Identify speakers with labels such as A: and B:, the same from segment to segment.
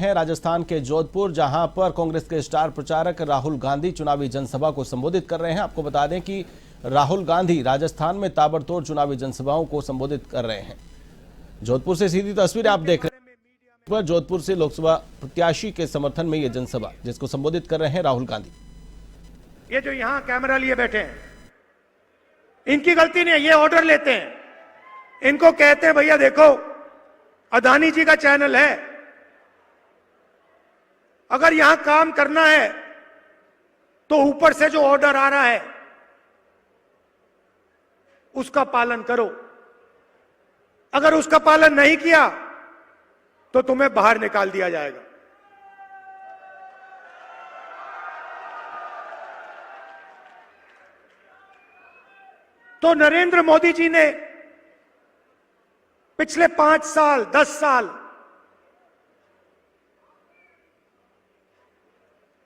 A: हैं राजस्थान के जोधपुर, जहां पर कांग्रेस के स्टार प्रचारक राहुल गांधी चुनावी जनसभा को संबोधित कर रहे हैं। आपको बता दें कि राहुल गांधी राजस्थान में ताबड़तोड़ चुनावी जनसभाओं को संबोधित कर रहे हैं। जोधपुर से सीधी तस्वीर आप देख रहे हैं। जोधपुर से लोकसभा प्रत्याशी के समर्थन में यह जनसभा, जिसको संबोधित कर रहे हैं राहुल गांधी।
B: ये जो यहां कैमरा लिए बैठे हैं, इनकी गलती नहीं है, ये ऑर्डर लेते हैं। इनको कहते हैं भैया देखो, अदानी जी का चैनल है, अगर यहां काम करना है तो ऊपर से जो ऑर्डर आ रहा है उसका पालन करो। अगर उसका पालन नहीं किया तो तुम्हें बाहर निकाल दिया जाएगा। तो नरेंद्र मोदी जी ने पिछले 5 साल 10 साल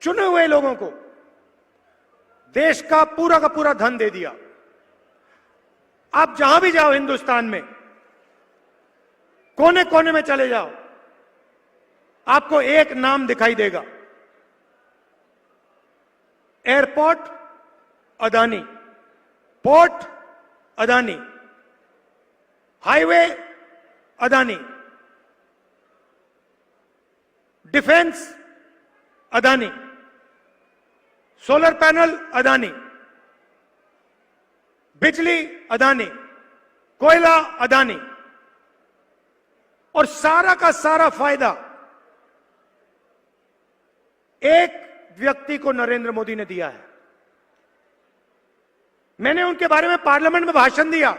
B: चुने हुए लोगों को देश का पूरा धन दे दिया। आप जहां भी जाओ हिंदुस्तान में, कोने कोने में चले जाओ, आपको एक नाम दिखाई देगा, airport Adani, port Adani, highway Adani, defence Adani, solar panel Adani, बिजली अदानी, कोयला अदानी, और सारा का सारा फायदा एक व्यक्ति को नरेंद्र मोदी ने दिया है। मैंने उनके बारे में पार्लियामेंट में भाषण दिया।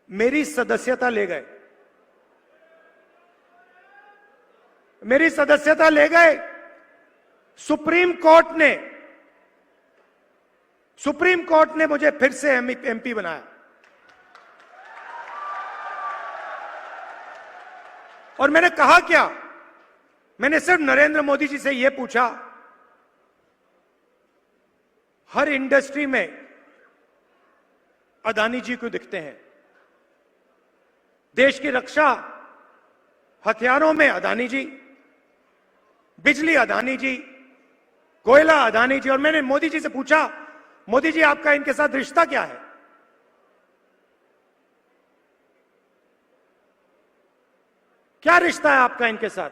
B: मेरी सदस्यता ले गए, मेरी सदस्यता ले गए। सुप्रीम कोर्ट ने मुझे फिर से एमपी बनाया। और मैंने कहा क्या? मैंने सिर्फ नरेंद्र मोदी जी से यह पूछा, हर इंडस्ट्री में अदानी जी को दिखते हैं, देश की रक्षा हथियारों में अदानी जी, बिजली अदानी जी, कोयला अदानी जी। और मैंने मोदी जी से पूछा, मोदी जी आपका इनके साथ रिश्ता क्या है? क्या रिश्ता है आपका इनके साथ?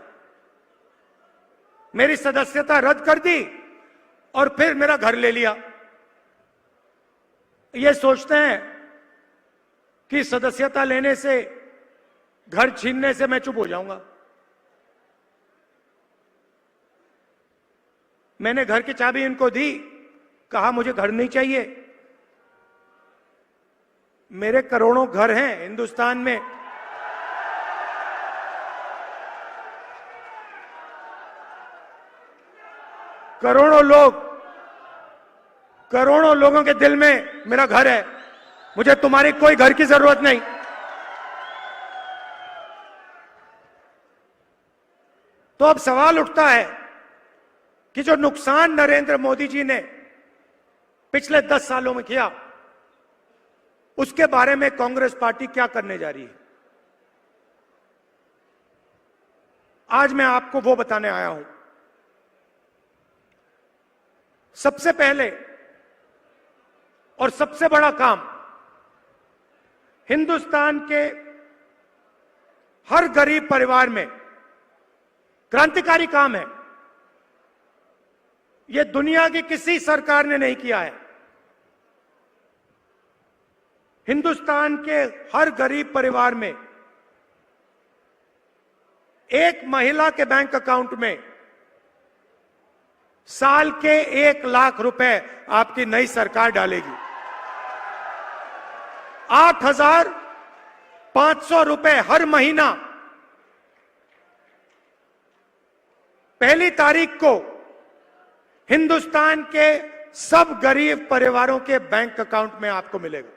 B: मेरी सदस्यता रद्द कर दी और फिर मेरा घर ले लिया। ये सोचते हैं कि सदस्यता लेने से, घर छीनने से मैं चुप हो जाऊंगा। मैंने घर की चाबी इनको दी, कहा मुझे घर नहीं चाहिए। मेरे करोड़ों घर हैं हिंदुस्तान में, करोड़ों लोगों के दिल में मेरा घर है। मुझे तुम्हारी कोई घर की जरूरत नहीं। तो अब सवाल उठता है कि जो नुकसान नरेंद्र मोदी जी ने पिछले 10 सालों में किया, उसके बारे में कांग्रेस पार्टी क्या करने जा रही है। आज मैं आपको वो बताने आया हूं। सबसे पहले और सबसे बड़ा काम हिंदुस्तान के हर गरीब परिवार में क्रांतिकारी काम है। यह दुनिया की किसी सरकार ने नहीं किया है। हिंदुस्तान के हर गरीब परिवार में एक महिला के बैंक अकाउंट में साल के 1 लाख रुपए आपकी नई सरकार डालेगी। 8,500 रुपए हर महीना 1 तारीख को हिंदुस्तान के सब गरीब परिवारों के बैंक अकाउंट में आपको मिलेगा।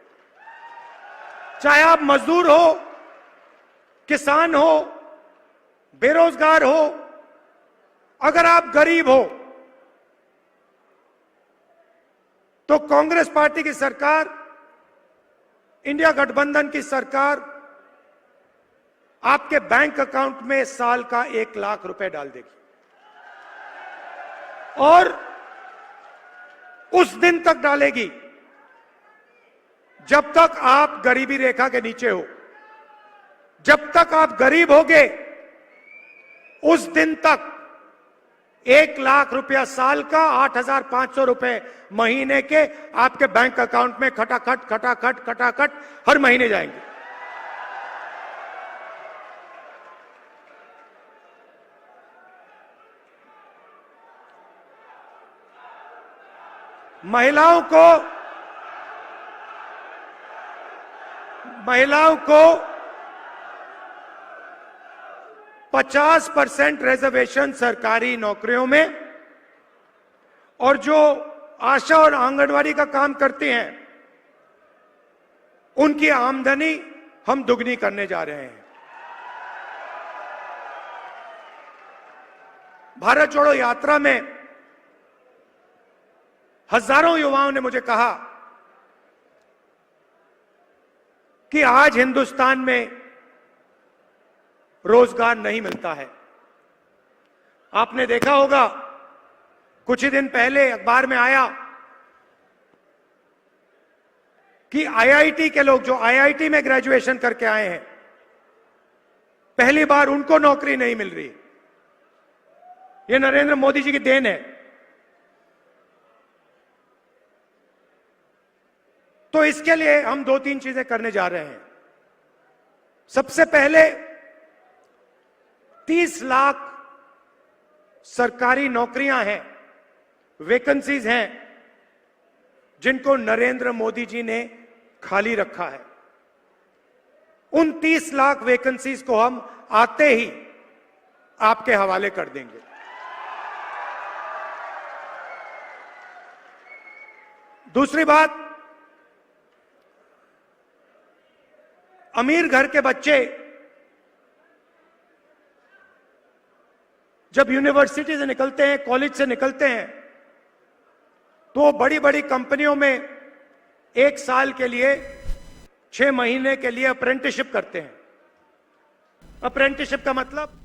B: चाहे आप मजदूर हो, किसान हो, बेरोजगार हो, अगर आप गरीब हो तो कांग्रेस पार्टी की सरकार, इंडिया गठबंधन की सरकार आपके बैंक अकाउंट में साल का 1 लाख रुपए डाल देगी और उस दिन तक डालेगी जब तक आप गरीबी रेखा के नीचे हो। जब तक आप गरीब होगे उस दिन तक 1 लाख रुपया साल का 8,500 रुपए महीने के आपके बैंक अकाउंट में खटाखट खटाखट खटाखट हर महीने जाएंगे। महिलाओं को 50% रिजर्वेशन सरकारी नौकरियों में और जो आशा और आंगनवाड़ी का काम करती हैं उनकी आमदनी हम दुगनी करने जा रहे हैं। भारत जोड़ो यात्रा में हजारों युवाओं ने मुझे कहा कि आज हिंदुस्तान में रोजगार नहीं मिलता है। आपने देखा होगा कुछ ही दिन पहले अखबार में आया कि आईआईटी के लोग जो आईआईटी में ग्रेजुएशन करके आए हैं पहली बार उनको नौकरी नहीं मिल रही। ये नरेंद्र मोदी जी की देन है। तो इसके लिए हम 2-3 चीजें करने जा रहे हैं। सबसे पहले 30 लाख सरकारी नौकरियां हैं, वैकेंसीज हैं जिनको नरेंद्र मोदी जी ने खाली रखा है। उन 30 लाख वैकेंसीज को हम आते ही आपके हवाले कर देंगे। दूसरी बात, अमीर घर के बच्चे जब यूनिवर्सिटी से निकलते हैं, कॉलेज से निकलते हैं, तो बड़ी बड़ी कंपनियों में 1 साल के लिए 6 महीने के लिए अप्रेंटिसशिप करते हैं। अप्रेंटिसशिप का मतलब